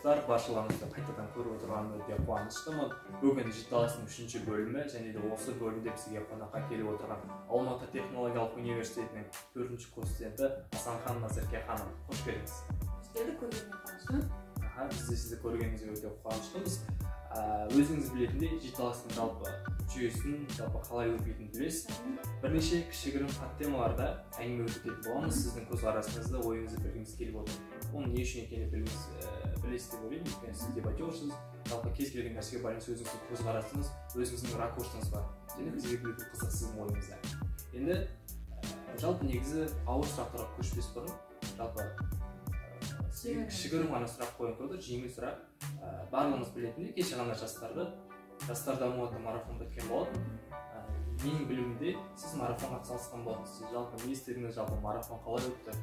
достар, баршаларыңызды қайтадан көріп отырғаныма өте қуаныштымын. Бүгін Житаластың 3-ші бөлімі және де осы бөлімде бізге қонаққа келіп отырған Алматы технологиялық университетінің 4-ші курс студенті Асанхан Назерке ханым. Қош келдіңіз. Сіздерді көргеніме қуаныштымын. Біз де сізді көргенімізге өте қуаныштымыз. Өзіңіз білетіндей, Житаластың жалпы жүйесін қалай өрбитінін білесіз. Бірнеше кішігірім темаларда әңгіме өтетін боламыз. Сіздің көзқарасыңызды, ойыңызды білгіміз келіп отыр. Оның не үшін екенін білесіз деп ойлаймын. Өйткені сіз дебатерсіз, жалпы кез келген нәрсеге байланысты өзіңіздің көзқарасыңыз, өзіңіздің ракурсыңыз бар. Және бізге білу қызық сіздің ойыңызда. Енді жалпы негізі ауыр сұрақтарға көшпес бұрын, жалпы кішігірім ғана сұрақ қойып тұрды, жеңіл сұрақ. Барлығымыз білетіндей, кеше ғана жастар даму атты марафон өткен болатын. Менің білуімде сіз марафонға атсалысқан болатынсыз. Жалпы не істедіңіз, жалпы марафон қалай өтті?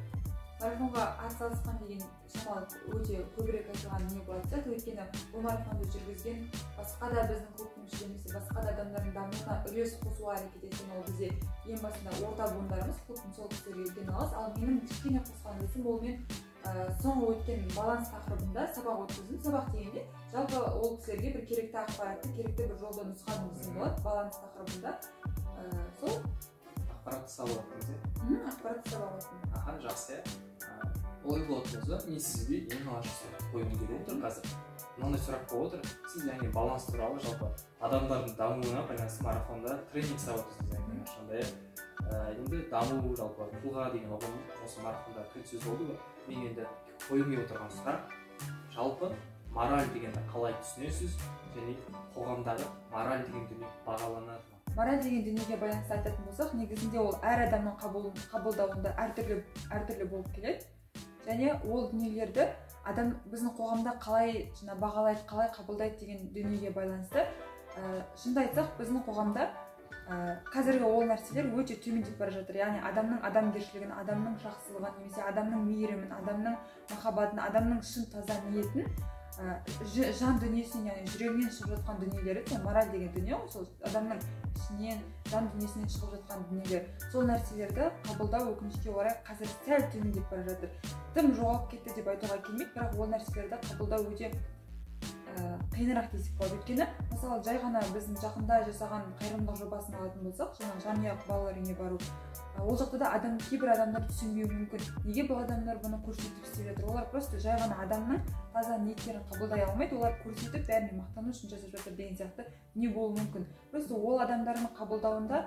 Марафонға атсалысқан деген шамалы өте көбірек айтылған не болады. Өйткені бұл марафонды жүргізген басқа да біздің клубтың мүшелері, басқа да адамдардың дамуына үлес қосуға әрекет еткен ол бізде ең басында орта буындарымыз, клубтың сол кісілерге үлкен алғыс. Ал менің кішкене қосқан үлесім ол мен соңғы өткен баланс тақырыбында сабақ өткіздім. Сабақ дегенде жалпы ол кісілерге бір керекті ақпаратты, керекті бір жолда нұсқадым десем болады. Баланс тақырыбында сол ақпаратты сабақ өттіңіз. Ақпаратты сабақ өттім. Аха, жақсы. Олай болатын болса, мен сізге ең алғашқы сұрақ қойғым келіп отыр қазір. Мынандай сұрақ болып отыр. Сіз яғни баланс туралы жалпы адамдардың дамуына байланысты марафонда тренинг сабақ өткіздіңіз. Сондай енді даму жалпы тұлға деген ұғым осы марафонда кілт сөз болды ғой. Мен енді қойғым келіп отырған сұрақ, жалпы мораль дегенді қалай түсінесіз және қоғамдағы мораль деген дүние бағаланады ма? Мораль деген дүниеге байланысты айтатын болсақ, негізінде ол әр адамның қабылдауында әртүрлі болып келеді. Және ол дүниелерді адам біздің қоғамда қалай бағалайды, қалай қабылдайды деген дүниеге байланысты. Шынды айтсақ, біздің қоғамда қазіргі ол нәрселер өте төмендеп бара жатыр. Яғни адамның адамгершілігін, адамның жақсылығын, немесе адамның мейірімін, адамның махаббатын, адамның шын таза ниетін, жан дүниесінен, яғни жүрегінен шығып жатқан дүниелері, мораль деген дүние, сол адамның ішінен, жан дүниесінен шығып жатқан дүниелер. Сол нәрселерді қабылдау өкінішке орай қазір сәл төмендеп бара жатыр. Тым жоғалып кетті деп айтуға келмейді, бірақ ол нәрселерді қабылдау өте қиынырақ десек болады. Өйткені, мысалы, жай ғана біздің жақында жасаған қайырымдылық жобасын алатын болсақ, жанұя балалар үйіне бару, ол жақта да кейбір адамдар түсінбеуі мүмкін. Неге бұл адамдар бұны көрсетіп істеп жатыр? Олар просто жай ғана адамның таза ниеттерін қабылдай алмайды, олар көрсетіп бәріне мақтану үшін жасап жатыр деген сияқты не болуы мүмкін. Просто ол адамдардың қабылдауында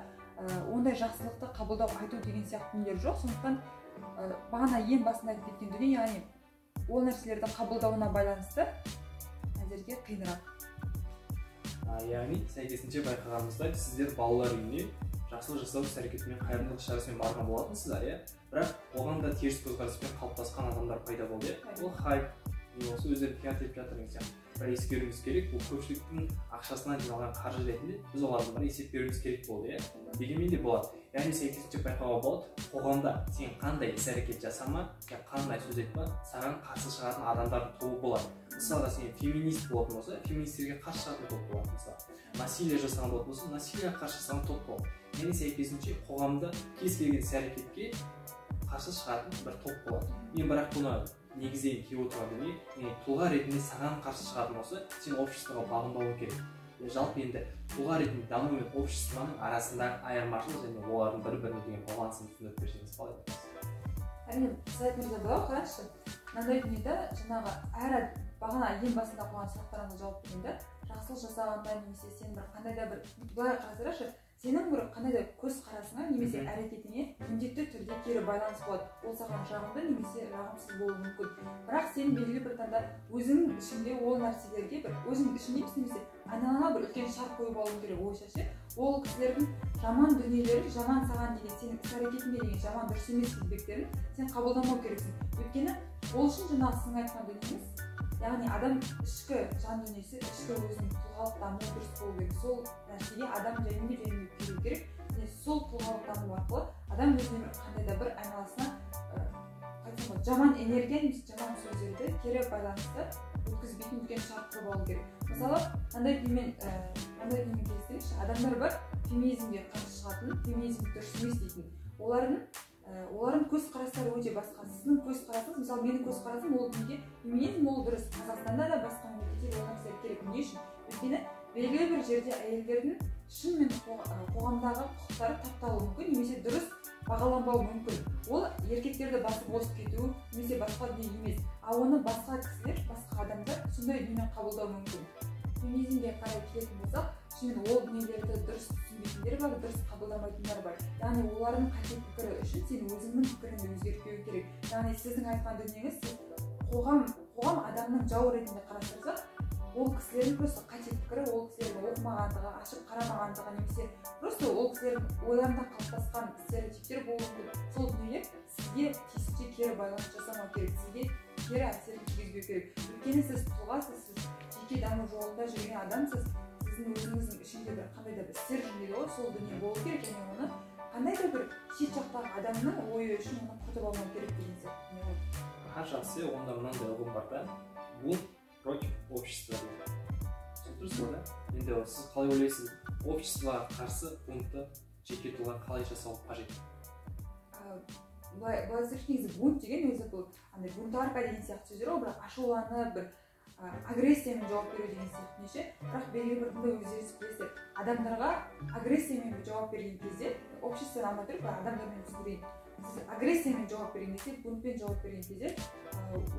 ондай жақсылықты қабылдау, айту деген сияқты нелер жоқ. Сондықтан бағана ең басында айтып кеткен дүние, яғни ол нәрселерді қабылдауына байланысты әзірге қиынырақ. Яғни сәйкесінше байқағанымызда сіздер балалар үйіне жақсылық жасау іс-әрекетімен, қайырымдылық шарасымен барған болатынсыздар, бірақ оған да теріс көзқараспен қалыптасқан адамдар пайда болды. Ол хайп, осы өздері пиар етіп жатыр деген сияқты. Бір ескеруіміз керек, бұл көпшіліктің ақшасынан жиналған қаржы ретінде біз олардың бір есеп беруіміз керек болды. Дегенмен де болады. Яғни сәйкесінше байқауға болады, қоғамда сен қандай іс-әрекет жасама, қандай сөз айтпа, саған қарсы шығатын адамдардың тобы болады. Мысалға, сен феминист болатын болса, феминистерге қарсы шығатын топ болады. Мысалы, насилие жасаған болатын болса, насилияға қарсы шығатын топ болады. Яғни сәйкесінше қоғамда кез келген іс-әрекетке қарсы шығатын бір топ болады. Мен бірақ бұны негізден келіп отырған дүние, тұлға ретінде саған қарсы шығатын болса, сен обществоға бағынбауың керек. Жалпы енді тұлға ретінде даму мен обществоның арасындағы айырмашылық және олардың бір-біріне деген балансын түсіндіріп берсеңіз қалай айтасыз? Әрине, сіз айтыңызда болады, қараңызшы. Мынандай дүниеде жаңағы бағана ең басында қойған сұрақтарыңызға жауап бергенде, жақсылық жасағанда немесе сен бір қандай да бір былай қарастырашы, сенің бір қандай да көзқарасыңа немесе әрекетіңе міндетті түрде кері байланыс болады. Ол саған жағымды немесе жағымсыз болуы мүмкін. Бірақ сен белгілі бір таңда өзіңнің ішінде ол нәрселерге өзіңнің ішінде немесе айналаңа бір үлкен шарт қойып алуың керек. Ойша, ол кісілердің жаман дүниелері, жаман саған деген, сенің іс-әрекетіңе деген жаман дұрыс емес фидбектерін сен қабылдамау керексің. Өйткені ол үшін жаңағы сіздің айтқан дүниеңіз, яғни адам ішкі жан дүниесі, ішкі өзінің тұлғалық дамуы дұрыс болу керек. Сол нәрсеге адам жайымен келу керек. Және сол тұлғалық даму арқылы адам өзіне қандай да бір айналасына жаман энергия немесе жаман сөздерді кері байланысты өткізбейтін үлкен шарт құрып алу керек. Мысалы, мынандай күймен келістірейікші, адамдар бар феминизмге қарсы шығатын, феминизм дұрыс емес дейтін. Олардың олардың көзқарастары өте басқа. Сіздің көзқарасыңыз, мысалы менің көзқарасым, ол дүниеде феминизм ол дұрыс. Қазақстанда да басқа мемлекетте ол нәрселер керек. Не үшін? Өйткені белгілі бір жерде әйелдердің шынымен қоғамдағы құқықтары тапталуы мүмкін, немесе дұрыс бағаланбауы мүмкін. Ол еркектерді басып озып кету немесе басқа дүние емес. Ал оны басқа кісілер, басқа адамдар сондай дүниемен қабылдау мүмкін. Феминизмге қарай келетін болсақ, шынымен ол дүниелерді дұрыс түсінбейтіндер бар, дұрыс қабылдамайтындар бар. Яғни олардың қате пікірі үшін сен өзіңнің пікіріңді өзгертпеу керек. Яғни сіздің айтқан дүниеңіз қоғам адамның жауы ретінде қарастырса, ол кісілердің просто қате пікірі, ол кісілердің оқымағандығы, ашып қарамағандығы, немесе просто ол кісілердің ойларында қалыптасқан стереотиптер болуы мүмкін. Сол дүниелер сізге тиісінше кері байланыс жасамау керек, сізге кері әсерін тигізбеу керек. Өйткені сіз тұлғасыз, сіз жеке даму жолында жүрген адамсыз, сіздің өзіңіздің ішінде бір қандай да бір стержень дейді ғой, сол дүние болу керек, және оны қандай да бір шет жақтағы адамның ойы үшін оны құртып алмау керек деген сияқты. Жақсы, онда мынандай ұғым бар да, бунт против общества дейді. Түсіндірсіз ба? Енді сіз қалай ойлайсыз, обществоға қарсы бунтты жеке тұлға қалай жасау қажет? Былай негізі бунт деген өзі бұл бунтарка деген сияқты сөздер ғой, бірақ ашуланып, бір агрессиямен жауап беру деген сияқты неше. Бірақ белгілі бір күнде өздеріңіз білесіздер, адамдарға агрессиямен жауап берген кезде, обществоны алмай тұрып, адамдармен түсіндірейін. Сіз агрессиямен жауап берген кезде, бунтпен жауап берген кезде,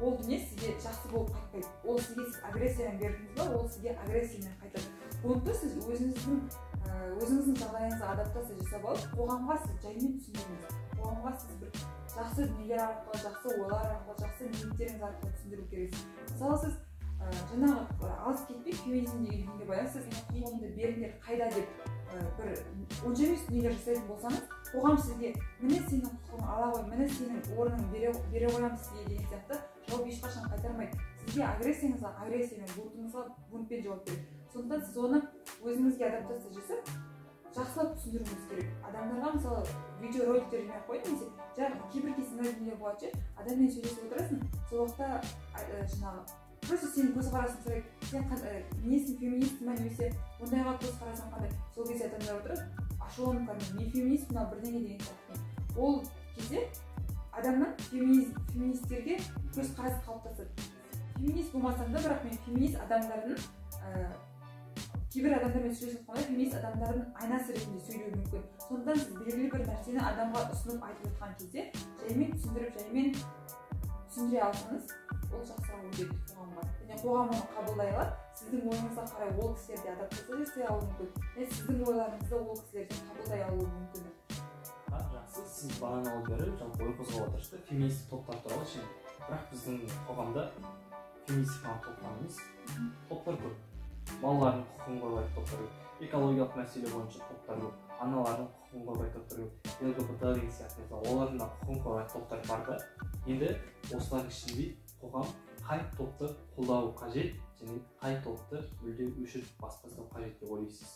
ол дүние сізге жақсы болып қайтпайды. Ол сізге сіз агрессиямен бердіңіз ба, ол сізге агрессиямен қайтады. Бунтты сіз өзіңіздің жағдайыңызға адаптация жасап алып, қоғамға сіз жаймен түсіндіріңіз. Қоғамға сіз бір жақсы дүниелер арқылы, жақсы ойлар арқылы, жақсы ниеттеріңіз арқылы түсіндіру керексіз. Мысалы сіз жаңағы алыс кетпей феминизм деген дүниеге байланысты сіз құқығымды беріңдер қайда деп бір онша емес дүниелер жасайтын болсаңыз, қоғам сізге міне сенің құқығың ала қой, міне сенің орның бере қоямыз сізге деген сияқты жауап ешқашан қайтармайды. Сізге агрессияңызға агрессиямен, бунтыңызға бунтпен жауап береді. Сондықтан сіз оны өзіңізге адаптация жасап, жақсылап түсіндіруіңіз керек. Адамдарға мысалы видеороликтер жинай қойып, немесе жаңағы кейбір кезде мынандай дүние болады, адаммен сөйлесіп отырасың, сол уақытта жаңағы просто сенің көзқарасың сұрайды, сен несің, феминистсің ба, немесе ондайға көзқарасың қандай? Сол кезде адамдар отырады, ашуланып кәдімгі мен феминистпін, бірдеңе деген сияқты. Ол кезде адамның феминистерге көзқарасы қалыптасады. Феминист болмасам да, бірақ мен феминист адамдардың кейбір адамдармен сөйлесіп қалғанда феминист адамдардың айнасы ретінде сөйлеуі мүмкін. Сондықтан сіз белгілі бір нәрсені адамға ұсынып айтып жатқан кезде жаймен түсіндіріп, жаймен түсіндіре алсаңыз, ол жақсырақ өтеді қоғамға. Және қоғам оны қабылдай алады, сіздің ойыңызға қарай ол кісілерде адаптация жасай алуы мүмкін. Және сіздің ойларыңызды ол кісілерден қабылдай алуы мүмкін. Жақсы, сіз бағаналы бері жалпы ой қозғап отырсыз, феминистік топтар туралы ше. Бірақ біздің қоғамда феминистік топтар емес, топтар көп. Балалардың құқығын қорғайтын топтар көп, экологиялық мәселе бойынша топтар көп, аналардың құқығын қорғайтын топтар көп, ЛГБТ деген сияқты олардың да құқығын қорғайтын топтар бар да. Енді осылардың ішінде қоғам қай топты қолдауы қажет және қай топты мүлде өшіріп басып тастау қажет деп ойлайсыз?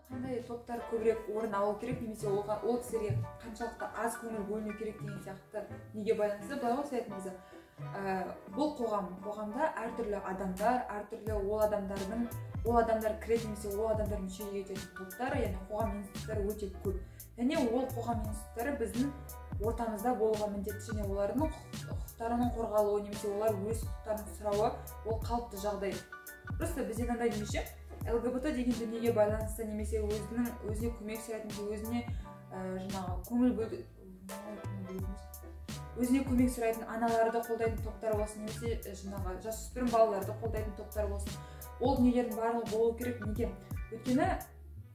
Қандай топтар көбірек орын алу керек, немесе ол кісілерге қаншалықты аз көңіл бөліну керек деген сияқты неге байланысты былай ғой сәтімізді. Бұл қоғамда әртүрлі адамдар, әртүрлі ол адамдар кіреді, немесе ол адамдар мүшеге ететін топтар, яғни қоғам институттары өте көп. Және ол қоғам институттары біздің ортамызда болуға міндетті, және олардың құқықтарының қорғалуы, немесе олар өз құқықтарын сұрауы ол қалыпты жағдай. Просто бізде мынандай немесе ЛГБТ деген дүниеге байланысты, немесе өзіне көмек сұрайтын, өзіне жаңағы өзіне көмек сұрайтын аналарды қолдайтын топтар болсын, немесе жаңағы жасөспірім балаларды қолдайтын топтар болсын. Ол дүниелердің барлығы болу керек. Неге? Өйткені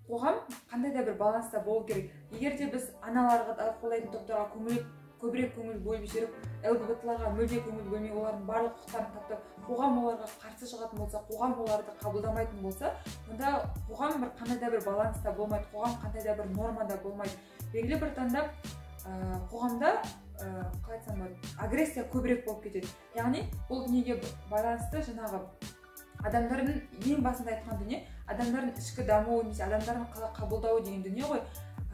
қоғам қандай да бір баланста болу керек. Егер де біз аналарға қолдайтын топтарға көбірек көңіл бөліп жүріп, ЛГБТ-ларға мүлде көңіл бөлмей, олардың барлық құқықтарын таптап, қоғам оларға қарсы шығатын болса, қоғам оларды қабылдамайтын болса, онда қоғам қандай да бір баланста болмайды, қоғам қандай да бір нормада болмайды. Белгілі бір таңда қоғамда қалай айтсам болады, агрессия көбірек болып кетеді. Яғни бұл дүниеге байланысты жаңағы адамдардың ең басында айтқан дүние, адамдардың ішкі дамуы, немесе адамдардың қалай қабылдауы деген дүние ғой.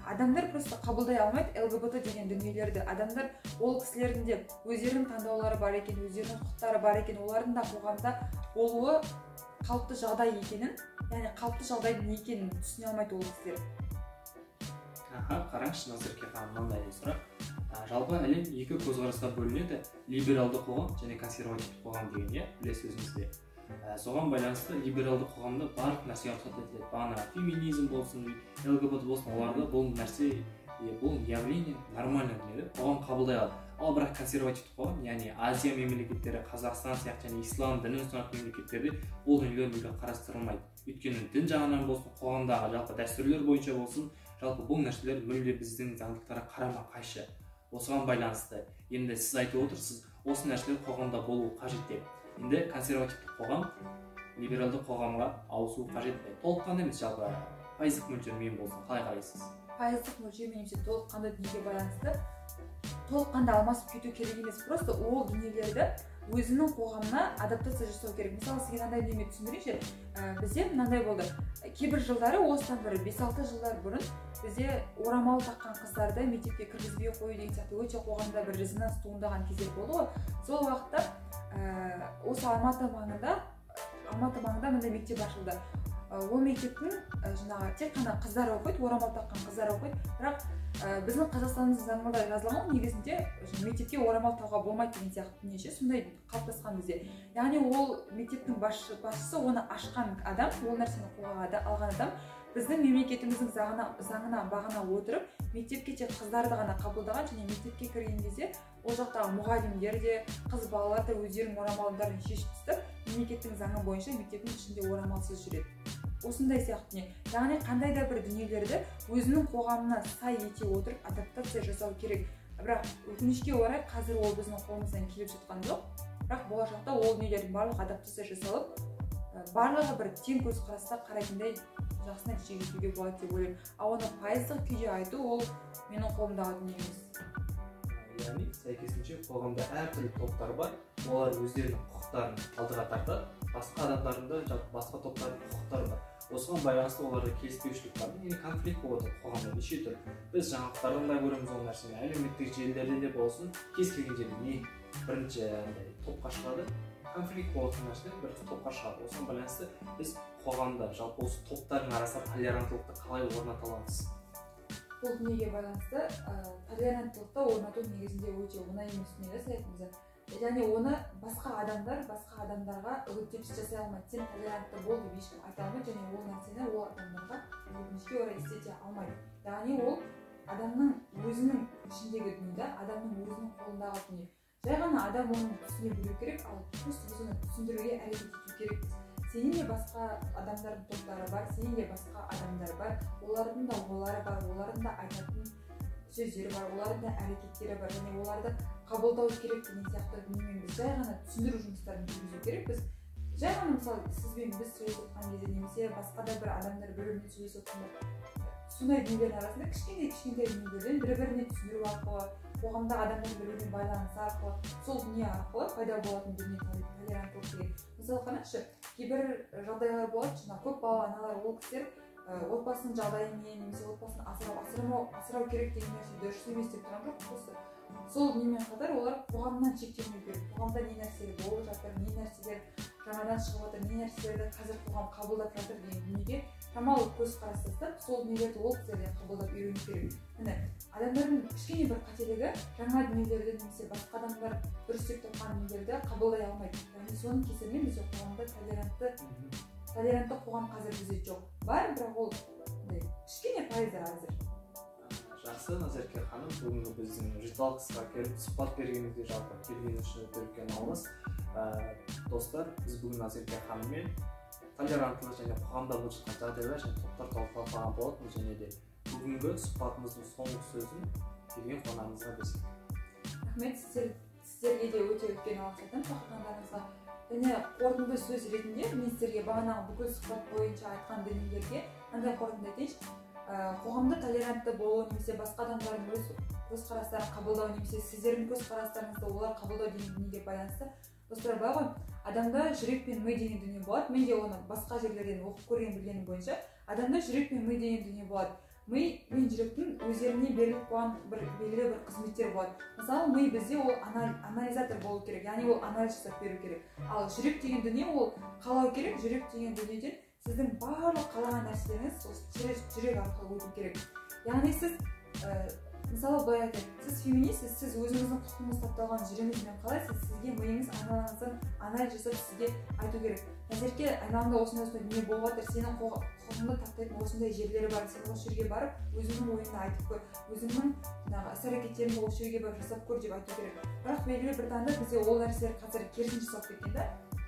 Адамдар просто қабылдай алмайды ЛГБТ деген дүниелерді. Адамдар ол кісілердің де өздерінің таңдаулары бар екен, өздерінің құқықтары бар екен, олардың да қоғамда болуы қалыпты жағдай екенін, яғни қалыпты жағдайдың не екенін түсіне алмайды ол кісілер. Қараңызшы, Назерке ханым, мынандай сұрақ. Жалпы әлем екі көзқарасқа бөлінеді: либералды қоғам және консервативті қоғам деген, иә, білесіз өзіңізде. Соған байланысты либералды қоғамда барлық нәрсе рұқсат етіледі. Бағана феминизм болсын, ЛГБТ болсын, оларды бұл нәрсе, бұл явление нормально дүние, қоғам қабылдай алады. Ал бірақ консервативті қоғам, яғни Азия мемлекеттері, Қазақстан сияқты және ислам дінін ұстанатын мемлекеттерде бұл дүниелер мүлде қарастырылмайды. Өйткені дін жағынан болсын, қоғамдағы жалпы дәстүрлер бойынша болсын, жалпы бұл нәрселер мүлде біздің заңдылықтарға қарама қайшы. Осыған байланысты енді сіз айтып отырсыз, осы нәрселер қоғамда болуы қажет деп. Енді консервативті қоғам либералды қоғамға ауысу қажет пе? Толыққанды емес, жалпы пайыздық мөлшермен болсын, қалай қарайсыз? Пайыздық мөлшермен немесе толыққанды дүниеге байланысты толыққанды алмасып кету керек емес, просто ол дүниелерді өзінің қоғамына адаптация жасау керек. Мысалы, сізге мынандай дүниені түсіндірейінші. Бізде мынандай болды. Кейбір жылдары, осыдан бір 5-6 жылдар бұрын бізде орамал таққан қыздарды мектепке кіргізбей қою деген сияқты өте қоғамда бір резонанс туындаған кездер болды ғой. Сол уақытта осы Алматы маңында мындай мектеп ашылды. Ол мектептің жаңағы тек қана қыздар оқиды, орамал таққан қыздар оқиды, бірақ біздің Қазақстанымыздың заңында жазылған негізінде мектепке орамал тағуға болмайды деген сияқты неше сондай қалыптасқан бізде. Яғни ол мектептің басшысы, оны ашқан адам, ол нәрсені қолға алған адам біздің мемлекетіміздің заңына бағына отырып, мектепке тек қыздарды ғана қабылдаған және мектепке кірген кезде ол жақтағы мұғалімдер де, қыз балалар да өздерінің орамалдарын шешіп тастап, мемлекеттің заңы бойынша мектептің ішінде орамалсыз жүреді. Осындай сияқты не. Яғни қандай да бір дүниелерді өзінің қоғамына сай ете отырып адаптация жасау керек. Бірақ өкінішке орай қазір ол біздің қолымыздан келіп жатқан жоқ. Бірақ болашақта ол дүниелердің барлық адаптация жасалып, барлығы бір тең көзқараста қарайтындай жақсы нәтижеге жетуге болады деп ойлаймын. Ал оны пайыздық күйде айту ол менің қолымдағы дүние емес. Яғни сәйкесінше қоғамда әртүрлі топтар бар, олар өздерінің құқықтарын алдыға тартады, басқа адамдардың да басқа топтардың құқықтары бар. Осыған байланысты оларда келіспеушілік бар, яғни конфликт болып отыр қоғамда неше түрлі. Біз жаңалықтардан да көреміз ол нәрсені, әлеуметтік желілерде де болсын, кез келген жерде не бірінші топқа шығады, конфликт болып отыр нәрселер бірінші топқа шығады. Осыған байланысты біз қоғамда жалпы осы топтардың арасында толеранттылықты қалай орната аламыз? Бұл дүниеге байланысты толеранттылықты орнату негізінде өте оңай емес дүние сайтымызда. Және оны басқа адамдарға үгіттеп жасай алмайды. Сен толерантты бол деп ешкім айта алмайды және ол нәрсені ол адамдарға өкінішке орай істете алмайды. Яғни ол адамның өзінің ішіндегі дүние, адамның өзінің қолындағы дүние. Жай ғана адам оны түсіне білу керек, ал просто біз оны түсіндіруге әрекет ету керекпіз. Сенің де басқа адамдардың топтары бар, сенің де басқа адамдар бар, олардың да ойлары бар, олардың да айтатын сөздері бар, олардың да әрекеттері бар және оларды қабылдау керек деген сияқты дүниемен біз жай ғана түсіндіру жұмыстарын жүргізу керекпіз. Жай ғана мысалы сізбен біз сөйлесіп жатқан кезде немесе басқа да бір адамдар бір-бірімен сөйлесіп жатқанда сондай дүниелердің арасында кішкентай дүниелерден бір-біріне түсіндіру арқылы, қоғамдағы адамдар бір-біріне байланысы арқылы, сол дүние арқылы пайда болатын дүние толеранттылық деген. Мысалы қараңызшы, кейбір жағдайлар болады, жаңа көп балалы аналар, ол кісілер отбасының жағдайымен немесе отбасын асырау керек деген нәрсе дұрыс емес деп тұрған жоқ. Просто сол дүниемен қатар олар қоғамнан шектелмеу керек. Қоғамда не нәрселер болып жатыр, не нәрселер жаңадан шығып жатыр, не нәрселерді қазір қоғам қабылдап жатыр деген дүниеге шамалы көзқарас тастап, сол дүниелерді ол кісілерден қабылдап үйрену керек. Міне, адамдардың кішкене бір қателігі жаңа дүниелерді немесе басқа адамдар дұрыс деп тапқан дүниелерді қабылдай алмайды. Яғни соның кесірінен бізде қоғамда толерантты қоғам қазір бізде жоқ. Бар, бірақ ол кішкене пайыздар әзір. Жақсы, Назерке ханым, бүгінгі біздің жиналысқа келіп сұхбат бергеніңізге жалпы келген үшін үлкен алғыс. Достар, біз бүгін Назерке ханыммен толеранттылық және қоғамда болып жатқан жағдайлар және топтар туралы талқылаған болатынбыз және де бүгінгі сұхбатымыздың соңғы сөзін келген қонағымызға берсек. Рахмет, сіздерге де өте үлкен алғыс айтамын шақырғандарыңызға. Және қорытынды сөз ретінде мен сіздерге бағанағы бүкіл сұхбат бойынша айтқан дүниелерге мынандай қорытынды айтайыншы. Қоғамда толерантты болу немесе басқа адамдардың өз көзқарастарын қабылдау немесе сіздердің көзқарастарыңызды олар қабылдау деген дүниеге байланысты. Достар, бар ғой, адамда жүрек пен ми деген дүние болады. Мен де оны басқа жерлерден оқып көрген білгенім бойынша, адамда жүрек пен ми деген дүние болады. Ми мен жүректің өздеріне беріліп қойған белгілі бір қызметтер болады. Мысалы, ми бізде ол анализатор болу керек, яғни ол анализ жасап беру керек. Ал жүрек деген дүние ол қалау керек, жүрек деген дүниеден сіздің барлық қалаған нәрселеріңіз жүрек арқылы өту керек. Яғни сіз мысалы былай айтайық, сіз феминистсіз, сіз өзіңіздің құқығыңыз тапталған жүрегіңізбен қалайсыз, сізге миыңыз айналаңыздан анализ жасап сізге айту керек. Назерке, айналаңда осындай не болып жатыр, сенің құқығыңды таптайтын осындай жерлері бар, сен осы жерге барып өзіңнің ойыңды айтып көр, өзіңнің іс-әрекеттеріңді осы жерге барып жасап көр деп айту керек. Бірақ белгілі бір таңда бізде ол нәрселер қазір керісінше жасалып кеткен да.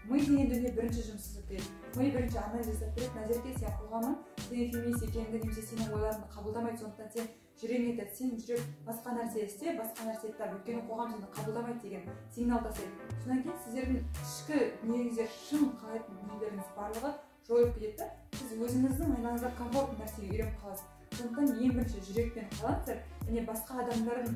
Ми деген дүние бірінші жұмыс жасап береді. Ми бірінші анализ жасап береді. Назерке, сен қоғамның сенің феминист екеніңді немесе сенің ойларыңды қабылдамайды, сондықтан сен жүрегіңе айтады, сен жүріп басқа нәрсе істе, басқа нәрсе тап, өйткені қоғам сені қабылдамайды деген сигнал тастайды. Содан кейін сіздердің ішкі дүниеңізде шын қалайтын дүниелеріңіз барлығы жойылып кетеді. Сіз өзіңіздің айналаңызда комфортты нәрсеге үйреніп қаласыз. Сондықтан ең бірінші жүрекпен қалаңыздар, және басқа адамдардың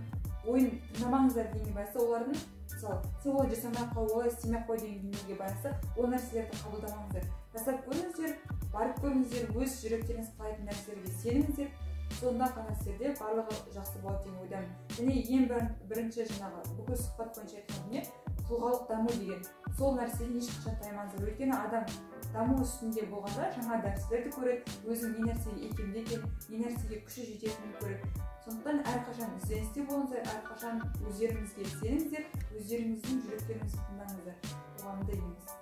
ойын тыңдамаңыздар деген байланысты, олардың мысалы сен олай жасамай-ақ қой, олай істемей-ақ қой деген дүниеге байланысты ол нәрселерді қабылдамаңыздар. Жасап көріңіздер, барып көріңіздер, өз жүректеріңіз қалайтын нәрселерге сеніңіздер, сонда ғана сіздерде барлығы жақсы болады деген ойдамын. Және ең бірінші бүкіл сұхбат бойынша айтқан дүние тұлғалық даму деген. Сол нәрседен ешқашан таймаңыздар. Өйткені адам даму үстінде болғанда жаңа нәрселерді көреді, өзінің не нәрсеге икемді екенін, не нәрсеге күші жететінін көреді. Сондықтан әрқашан ізденісте болыңыздар, әрқашан өздеріңізге сеніңіздер, өздеріңіздің жүректеріңізді тыңдаңыздар. Қоғамда емес.